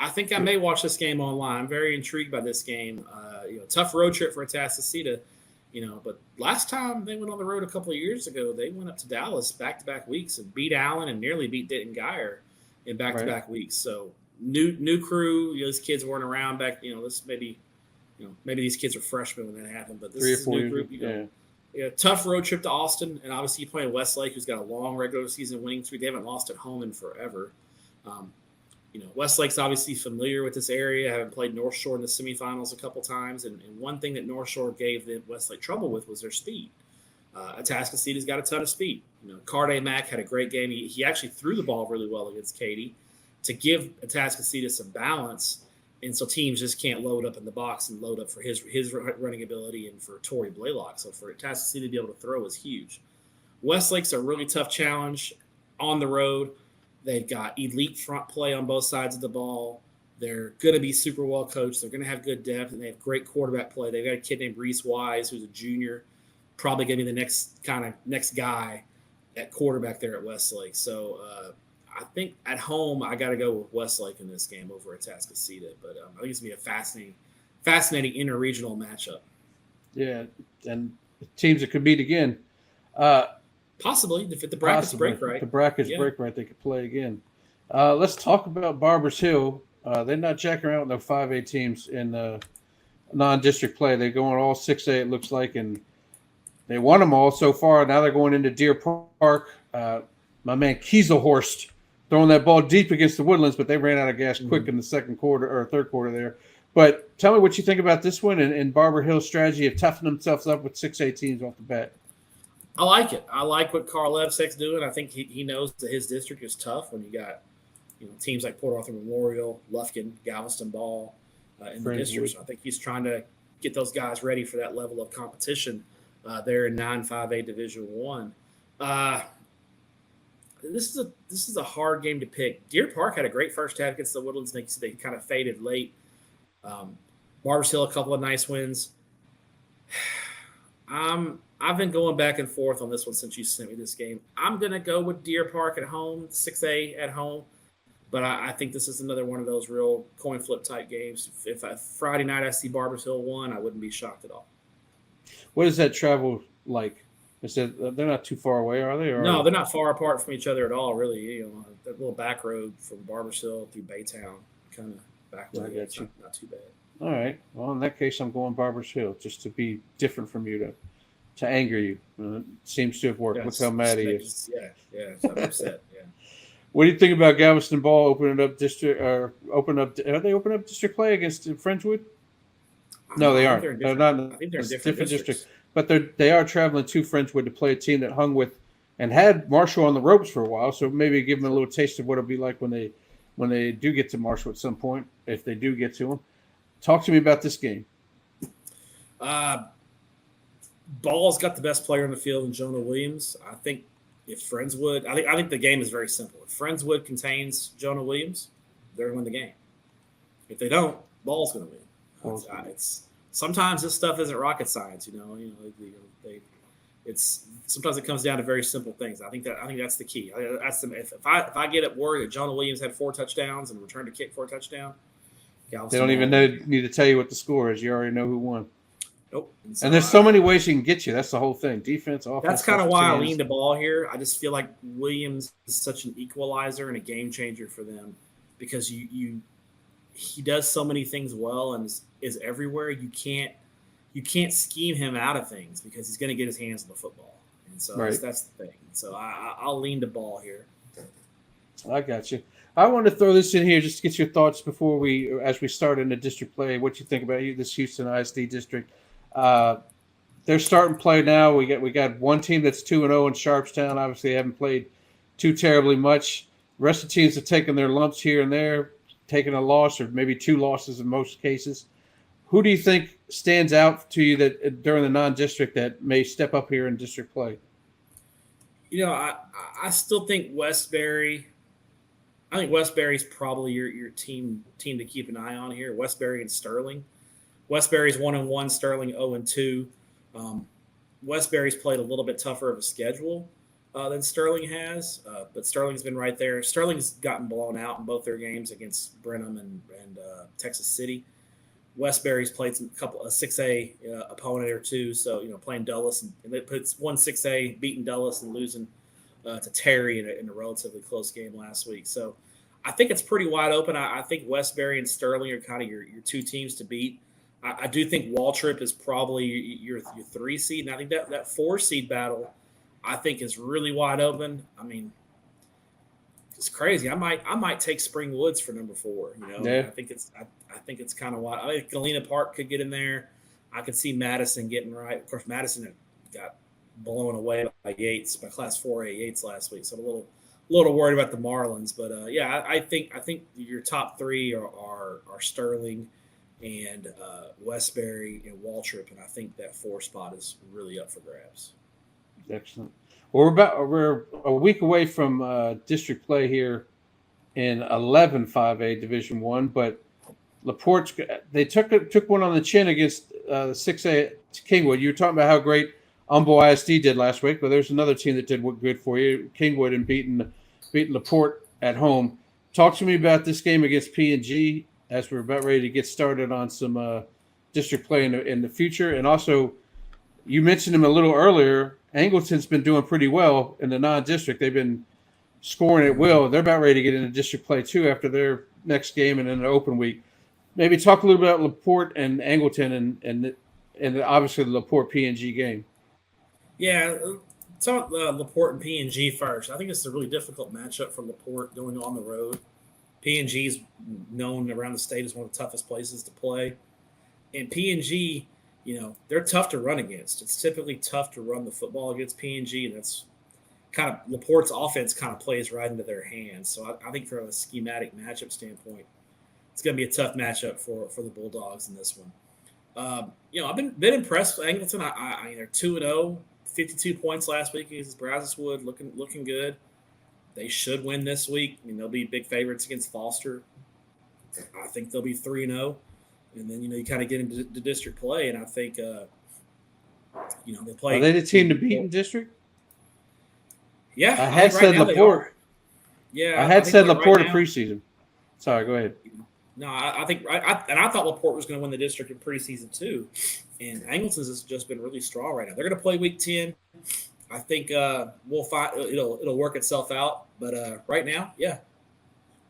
I think I may watch this game online. I'm very intrigued by this game. Tough road trip for Atascocita, but last time they went on the road a couple of years ago, they went up to Dallas back-to-back weeks and beat Allen and nearly beat Denton Geyer in back-to-back weeks. So new crew, these kids weren't around back, this maybe these kids were freshmen when that happened, but this 3 or is 4 a new group. Tough road trip to Austin, and obviously you're playing Westlake, who's got a long regular season winning streak. They haven't lost at home in forever. Westlake's obviously familiar with this area, having played North Shore in the semifinals a couple times, and one thing that North Shore gave the Westlake trouble with was their speed. Atascocita's got a ton of speed. Carday Mack had a great game. He actually threw the ball really well against Katy to give Atascocita some balance, and so teams just can't load up in the box and load up for his running ability and for Torrey Blaylock. So for Atascocita to be able to throw is huge. Westlake's a really tough challenge on the road. They've got elite front play on both sides of the ball. They're going to be super well coached. They're going to have good depth, and they have great quarterback play. They've got a kid named Reese Wise, who's a junior, probably going to be the next guy at quarterback there at Westlake. So I think at home I got to go with Westlake in this game over Atascocita. But I think it's going to be a fascinating interregional matchup. Yeah, and teams that could meet again. Possibly, if the brackets break right. The brackets break right, they could play again. Let's talk about Barbers Hill. They're not jacking around with their 5A teams in non-district play. They're going all 6A, it looks like, and they won them all so far. Now they're going into Deer Park. My man Kieselhorst throwing that ball deep against the Woodlands, but they ran out of gas quick in the third quarter there. But tell me what you think about this one and Barber Hill's strategy of toughening themselves up with 6A teams off the bat. I like it. I like what Carl Levsek's doing. I think he knows that his district is tough when you got teams like Port Arthur Memorial, Lufkin, Galveston Ball in the district. So I think he's trying to get those guys ready for that level of competition there in 9-5A Division I. This is a hard game to pick. Deer Park had a great first half against the Woodlands. They kind of faded late. Barbers Hill, a couple of nice wins. I've been going back and forth on this one since you sent me this game. I'm going to go with Deer Park at home, 6A at home. But I think this is another one of those real coin flip type games. If Friday night I see Barbers Hill won, I wouldn't be shocked at all. What is that travel like? They're not too far away, are they? No, they're not far apart from each other at all, really. That little back road from Barbers Hill through Baytown, kind of back way. It's not too bad. All right. Well, in that case, I'm going Barbers Hill just to be different from you to anger you. It seems to have worked. Look how mad he is. Yeah. I'm upset. Yeah. What do you think about Galveston Ball opening up district Are they opening up district play against Frenchwood? No, they aren't. They're not. I think they're in different districts. But they are traveling to Frenchwood to play a team that hung with and had Marshall on the ropes for a while. So maybe give them a little taste of what it'll be like when they do get to Marshall at some point, if they do get to them. Talk to me about this game. Ball's got the best player in the field in Jonah Williams. I think if Friendswood, I think the game is very simple. If Friendswood contains Jonah Williams, they're going to win the game. If they don't, Ball's going to win. Sometimes this stuff isn't rocket science, it's sometimes it comes down to very simple things. I think that's the key. If I get up word that Jonah Williams had 4 touchdowns and returned to kick for a touchdown, they don't even need to tell you what the score is. You already know who won. Nope. And there's so many ways you can get you. That's the whole thing. Defense, offense. That's kind of why I lean the ball here. I just feel like Williams is such an equalizer and a game changer for them because he does so many things well and is everywhere. You can't scheme him out of things because he's going to get his hands on the football. And so that's the thing. So I'll lean the ball here. I got you. I want to throw this in here just to get your thoughts before as we start in the district play. What you think about this Houston ISD district? They're starting play now. We got one team that's 2-0 in Sharpstown. Obviously, they haven't played too terribly much. The rest of the teams have taken their lumps here and there, taken a loss or maybe two losses in most cases. Who do you think stands out to you that during the non-district that may step up here in district play? I still think Westbury. I think Westbury's probably your team to keep an eye on here. Westbury and Sterling. Westbury's 1-1, Sterling 0-2. Westbury's played a little bit tougher of a schedule than Sterling has, but Sterling's been right there. Sterling's gotten blown out in both their games against Brenham and Texas City. Westbury's played a 6A opponent or two, so playing Dulles and it puts 6A beating Dulles and losing to Terry in a relatively close game last week. So I think it's pretty wide open. I think Westbury and Sterling are kind of your two teams to beat. I do think Waltrip is probably your 3 seed, and I think that 4 seed battle I think is really wide open. I mean, it's crazy. I might take Spring Woods for number 4. Yeah. I think it's kind of wide. I think Galena Park could get in there. I could see Madison getting right. Of course, Madison got blown away by Class 4A Yates last week, so I'm a little worried about the Marlins. But I think your top 3 are Sterling and Westbury and Waltrip, and I think that 4 spot is really up for grabs. Excellent. Well, we're a week away from district play here in 11 5A Division I, but LaPorte, they took one on the chin against 6A Kingwood. You were talking about how great Humble ISD did last week, but there's another team that did good for you, Kingwood, and beating LaPorte at home. Talk to me about this game against P&G as we're about ready to get started on some district play in the future. And also, you mentioned him a little earlier. Angleton's been doing pretty well in the non-district. They've been scoring at will. They're about ready to get into district play too after their next game and in an open week. Maybe talk a little bit about LaPorte and Angleton and obviously the LaPorte P&G game. Yeah, talk LaPorte and P&G first. I think it's a really difficult matchup for LaPorte going on the road. P&G is known around the state as one of the toughest places to play. And P&G, they're tough to run against. It's typically tough to run the football against P&G, and that's kind of LaPorte's offense kind of plays right into their hands. So I think from a schematic matchup standpoint, it's going to be a tough matchup for the Bulldogs in this one. I've been impressed with Angleton. They're 2-0, 52 points last week against Brazoswood, looking good. They should win this week. They'll be big favorites against Foster. I think they'll be 3-0. And then, you kind of get into the district play, and I think, they play. Are they the team to beat in district? Yeah. I had said LaPorte. Yeah. I had said LaPorte in preseason. Sorry, go ahead. No, I think I thought LaPorte was going to win the district in preseason too. And Angleton's has just been really strong right now. They're going to play week 10. I think we'll find it'll work itself out. But right now, yeah.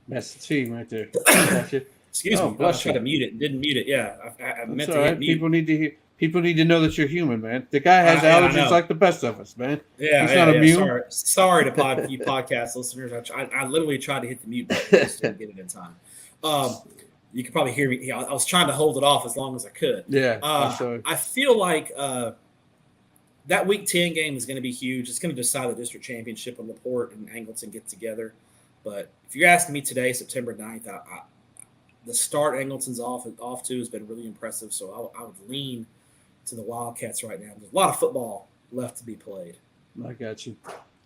That's the team right there. Gotcha. Excuse me. I tried to mute it. Didn't mute it. Yeah. I meant to hit mute. People need to know that you're human, man. The guy has allergies like the best of us, man. Yeah. He's not immune. Sorry to you podcast listeners. I literally tried to hit the mute button just to get it in time. You can probably hear me. I was trying to hold it off as long as I could. Yeah. I feel like that Week 10 game is going to be huge. It's going to decide the district championship when LaPorte and Angleton get together. But if you're asking me today, September 9th, the start Angleton's off to has been really impressive. So I would lean to the Wildcats right now. There's a lot of football left to be played. I got you.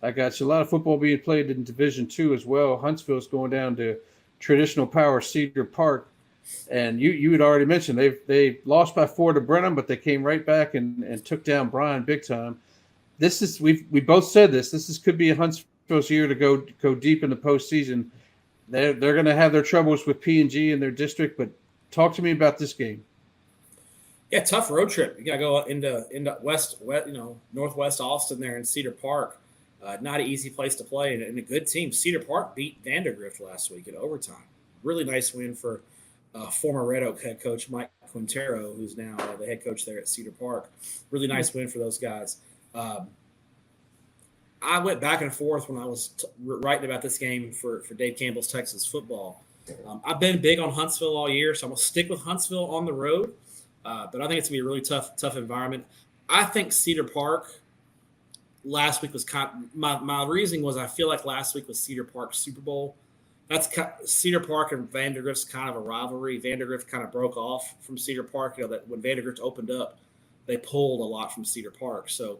A lot of football being played in Division II as well. Huntsville's going down to traditional power Cedar Park. And you had already mentioned they lost by 4 to Brenham, but they came right back and took down Bryan big time. We both said this could be a Huntsville's year to go deep in the postseason. They're going to have their troubles with P&G in their district, but talk to me about this game. Yeah, tough road trip. You got to go into west, northwest Austin there in Cedar Park. Not an easy place to play, and a good team. Cedar Park beat Vandergrift last week in overtime. Really nice win for former Red Oak head coach Mike Quintero, who's now the head coach there at Cedar Park. Really nice win for those guys. I went back and forth when I was writing about this game for Dave Campbell's Texas football. I've been big on Huntsville all year, so I'm going to stick with Huntsville on the road. But I think it's going to be a really tough environment. I think Cedar Park last week was my reasoning was I feel like last week was Cedar Park's Super Bowl. That's Cedar Park and Vandergrift's kind of a rivalry. Vandergrift kind of broke off from Cedar Park. That when Vandergrift opened up, they pulled a lot from Cedar Park. So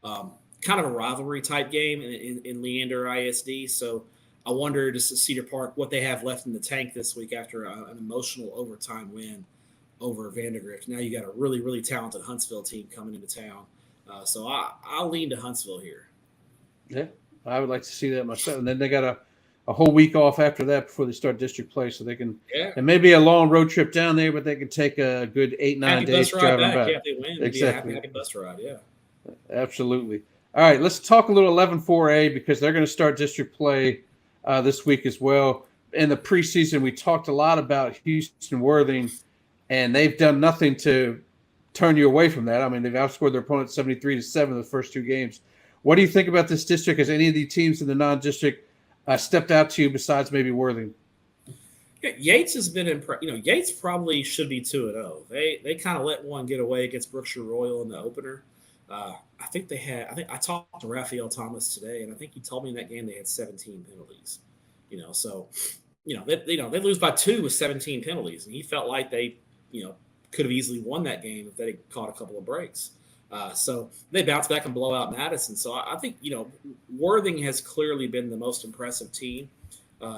kind of a rivalry type game in Leander ISD. So I wonder just at Cedar Park what they have left in the tank this week after an emotional overtime win over Vandergrift. Now you got a really, really talented Huntsville team coming into town. So I'll lean to Huntsville here. Yeah, I would like to see that myself. And then they got a whole week off after that before they start district play, so they can. Yeah. And maybe a long road trip down there, but they can take a good 8-9 days driving back. Yeah, if they win, exactly. Happy bus ride. Yeah. Absolutely. All right, let's talk a little 11-4A because they're going to start district play this week as well. In the preseason, we talked a lot about Houston Worthing, and they've done nothing to turn you away from that. I mean, they've outscored their opponent 73-7 the first two games. What do you think about this district? Has any of the teams in the non-district stepped out to you besides maybe Worthing? Yeah, Yates has been impressed. Yates probably should be 2-0. They kind of let one get away against Brookshire Royal in the opener. I think I talked to Raphael Thomas today, and I think he told me in that game they had 17 penalties. So they lose by 2 with 17 penalties, and he felt like they could have easily won that game if they had caught a couple of breaks. So they bounced back and blow out Madison. So I think Worthing has clearly been the most impressive team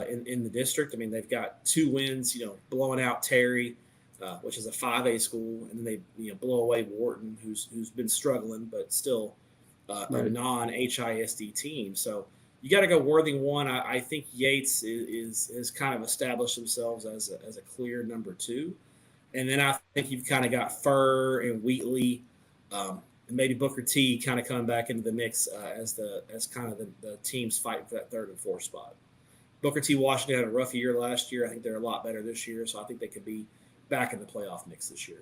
in the district. I mean, they've got 2 wins, blowing out Terry, which is a 5A school, and then they blow away Wharton, who's been struggling but still a non-HISD team. So you got to go Worthing 1. I think Yates is kind of established themselves as a clear number 2, and then I think you've kind of got Furr and Wheatley, and maybe Booker T kind of coming back into the mix as kind of the teams fighting for that 3rd and 4th spot. Booker T Washington had a rough year last year. I think they're a lot better this year, so I think they could be back in the playoff mix this year.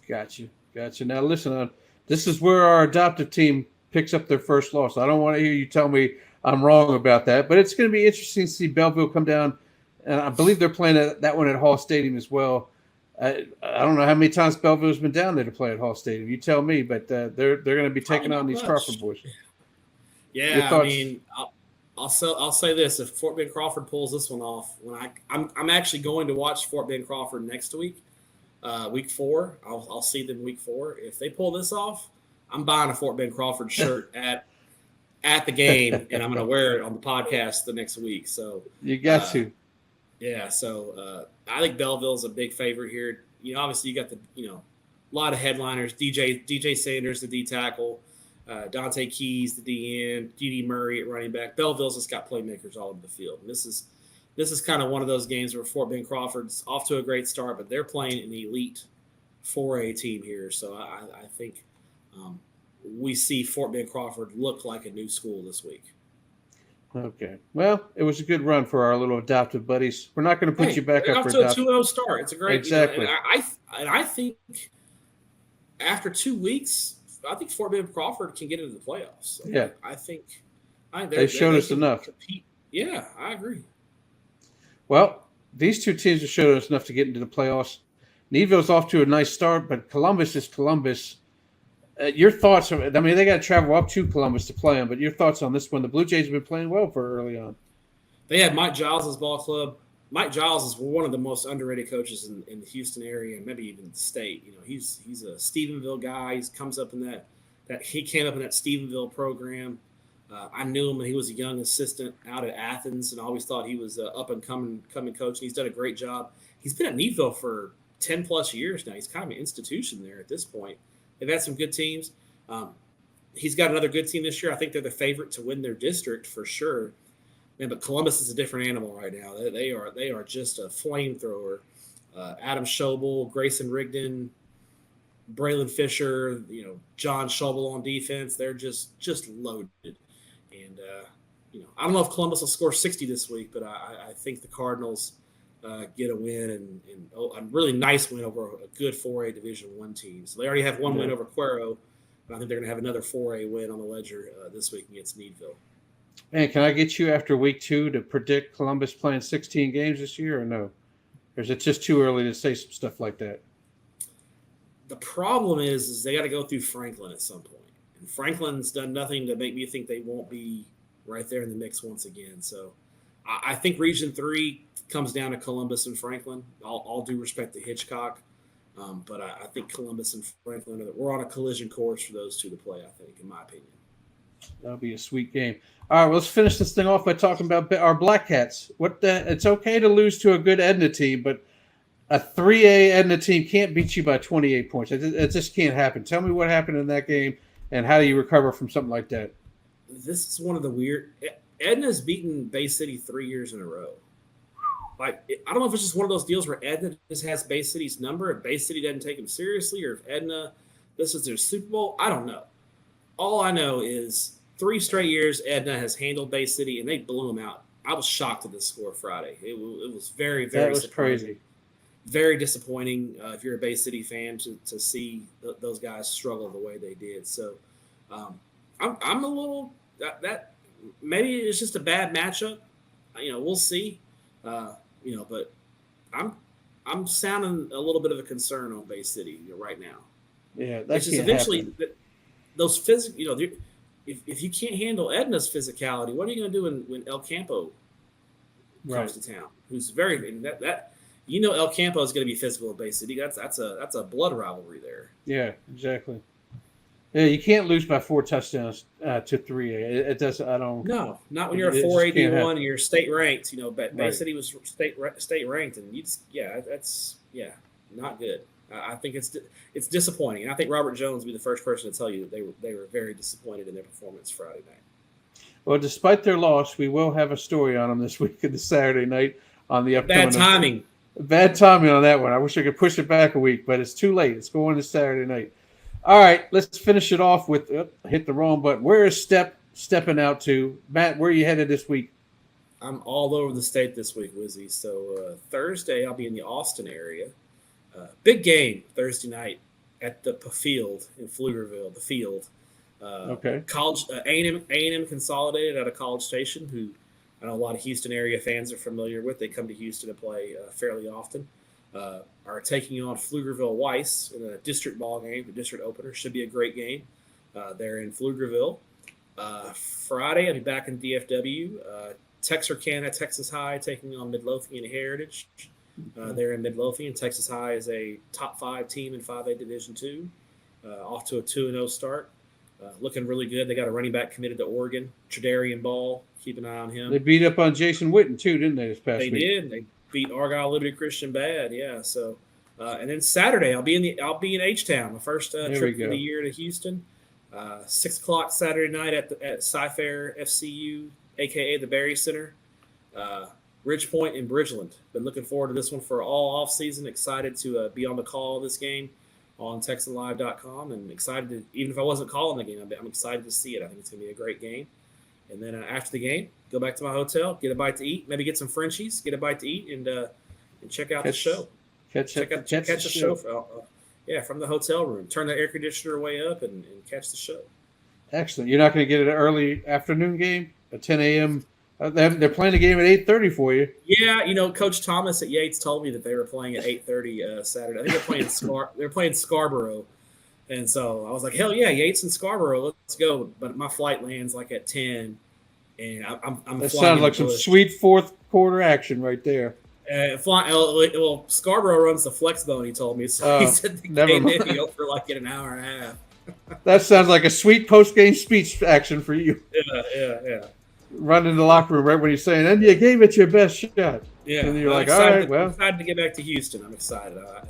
Gotcha. Now, listen, this is where our adoptive team picks up their first loss. I don't want to hear you tell me I'm wrong about that, but it's going to be interesting to see Belleville come down, and I believe they're playing that one at Hall Stadium as well. I don't know how many times Belleville's been down there to play at Hall Stadium. You tell me, but they're going to be taking on these Crawford boys. Yeah, I mean, I'll say this: if Fort Bend Crawford pulls this one off, I'm actually going to watch Fort Bend Crawford next week, week 4. I'll see them week 4. If they pull this off, I'm buying a Fort Bend Crawford shirt at the game, and I'm going to wear it on the podcast the next week. So you got to. Yeah, so I think Belleville's a big favorite here. Obviously you got a lot of headliners: DJ Sanders, the D tackle, Dante Keys, the DN, D.D. Murray at running back. Belleville's just got playmakers all over the field. And this is kind of one of those games where Fort Bend Crawford's off to a great start, but they're playing an elite 4A team here. So I think we see Fort Bend Crawford look like a new school this week. Okay. Well, it was a good run for our little adoptive buddies. We're not going to put you back up for adoptive. 2-0 start. It's a great. Exactly. And I think after 2 weeks, I think Fort Bend Crawford can get into the playoffs. Yeah. I think they showed us enough. Compete. Yeah, I agree. Well, these two teams have showed us enough to get into the playoffs. Needville's off to a nice start, but Columbus is Columbus. Your thoughts? I mean, they got to travel up to Columbus to play them, but your thoughts on this one? The Blue Jays have been playing well for early on. They had Mike Giles' ball club. Mike Giles is one of the most underrated coaches in the Houston area and maybe even the state. He's a Stephenville guy. He comes up in that he came up in that Stephenville program. I knew him when he was a young assistant out at Athens, and I always thought he was an up and coming coach. And he's done a great job. He's been at Needville for 10 plus years now. He's kind of an institution there at this point. They've had some good teams. He's got another good team this year. I think they're the favorite to win their district for sure. Man, but Columbus is a different animal right now. They are just a flamethrower. Adam Schobel, Grayson Rigdon, Braylon Fisher, John Schobel on defense. They're just loaded. And, I don't know if Columbus will score 60 this week, but I think the Cardinals get a win and a really nice win over a good 4A Division I team. So they already have one win over Cuero, but I think they're going to have another 4A win on the ledger this week against Needville. Man, can I get you after week 2 to predict Columbus playing 16 games this year or no? Or is it just too early to say some stuff like that? The problem is they got to go through Franklin at some point. And Franklin's done nothing to make me think they won't be right there in the mix once again. So I think Region 3 comes down to Columbus and Franklin. All due respect to Hitchcock. But I think Columbus and Franklin, we're on a collision course for those two to play, I think, in my opinion. That'll be a sweet game. All right, well, let's finish this thing off by talking about our Black Cats. It's okay to lose to a good Edna team, but a 3A Edna team can't beat you by 28 points. It just can't happen. Tell me what happened in that game and how do you recover from something like that? This is one of the weird – Edna's beaten Bay City 3 years in a row. Like, I don't know if it's just one of those deals where Edna just has Bay City's number and Bay City doesn't take them seriously, or if Edna – this is their Super Bowl. I don't know. All I know is 3 straight years Edna has handled Bay City, and they blew them out. I was shocked at this score Friday. It was very, very that was crazy. Very disappointing if you're a Bay City fan to see those guys struggle the way they did. So I'm a little that maybe it's just a bad matchup. We'll see. But I'm sounding a little bit of a concern on Bay City right now. Yeah, that's just eventually those physical. If you can't handle Edna's physicality, what are you going to do when El Campo comes to town? Who's very El Campo is going to be physical at Bay City. That's a blood rivalry there. Yeah, exactly. Yeah, you can't lose by 4 touchdowns to 3A. It does. I don't. No, not when you're a 481 and you're state ranked. Bay City was state ranked, and that's not good. I think it's disappointing, and I think Robert Jones will be the first person to tell you that they were very disappointed in their performance Friday night. Well, despite their loss, we will have a story on them this week and this Saturday night on the upcoming. Bad timing on that one. I wish I could push it back a week, but it's too late. It's going to Saturday night. All right, let's finish it off with hit the wrong button. Where is stepping out to? Matt, where are you headed this week? I'm all over the state this week, Wizzy. So Thursday, I'll be in the Austin area. Big game Thursday night at the Field in Pflugerville. The Field. Okay. College A&M Consolidated out of College Station, who I know a lot of Houston area fans are familiar with. They come to Houston to play fairly often. Are taking on Pflugerville Weiss in a district ball game. The district opener should be a great game. They're in Pflugerville. Friday, I'll be back in DFW. Texarkana, Texas High taking on Midlothian Heritage. They're in Midlothian. Texas High is a top 5 team in 5A Division II. Off to a 2-0 start. Looking really good. They got a running back committed to Oregon, Tredarian Ball. Keep an eye on him. They beat up on Jason Witten too, didn't they? This past week. They did. They beat Argyle Liberty Christian bad. Yeah. So, and then Saturday I'll be in H-Town. My first trip of the year to Houston. 6:00 Saturday night at Sci-Fair FCU, aka the Berry Center. Ridgepoint and Bridgeland. Been looking forward to this one for all off season. Excited to be on the call this game on TexanLive.com, and excited to, even if I wasn't calling the game, I'm excited to see it. I think it's going to be a great game. And then after the game, go back to my hotel, get a bite to eat, maybe get some Frenchies, get a bite to eat, and check out the show. Catch the show. From the hotel room. Turn the air conditioner way up and catch the show. Excellent. You're not going to get an early afternoon game at 10 a.m.? They're playing a game at 8:30 for you. Yeah, Coach Thomas at Yates told me that they were playing at 8:30 Saturday. I think they're playing Scarborough, and so I was like, hell yeah, Yates and Scarborough, let's go. But my flight lands like at 10, and I'm. That sounds like some sweet fourth quarter action right there. Scarborough runs the flex bone. He told me, so he said the game may be over like in an hour and a half. That sounds like a sweet post-game speech action for you. Yeah. Run in the locker room right when he's saying, and you gave it your best shot. Yeah, and you're like, all right, well, I'm excited to get back to Houston. I'm excited. I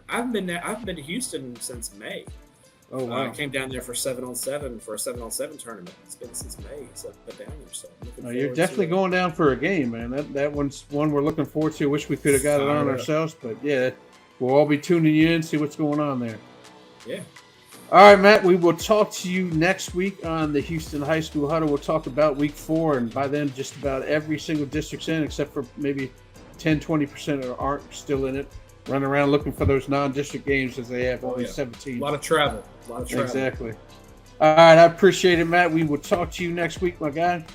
haven't been to Houston since May. Oh wow! I came down there for 7-on-7 for a 7-on-7 tournament. It's been since May, so I've been down there. So you're definitely going down for a game, man. That one's one we're looking forward to. Wish we could have got it on ourselves, but yeah, we'll all be tuning you in, see what's going on there. Yeah. All right, Matt, we will talk to you next week on the Houston High School Huddle. We'll talk about week 4, and by then just about every single district's in, except for maybe 10-20% aren't still in it. Running around looking for those non-district games as they have only 17. A lot of travel. Exactly. All right, I appreciate it, Matt. We will talk to you next week, my guy.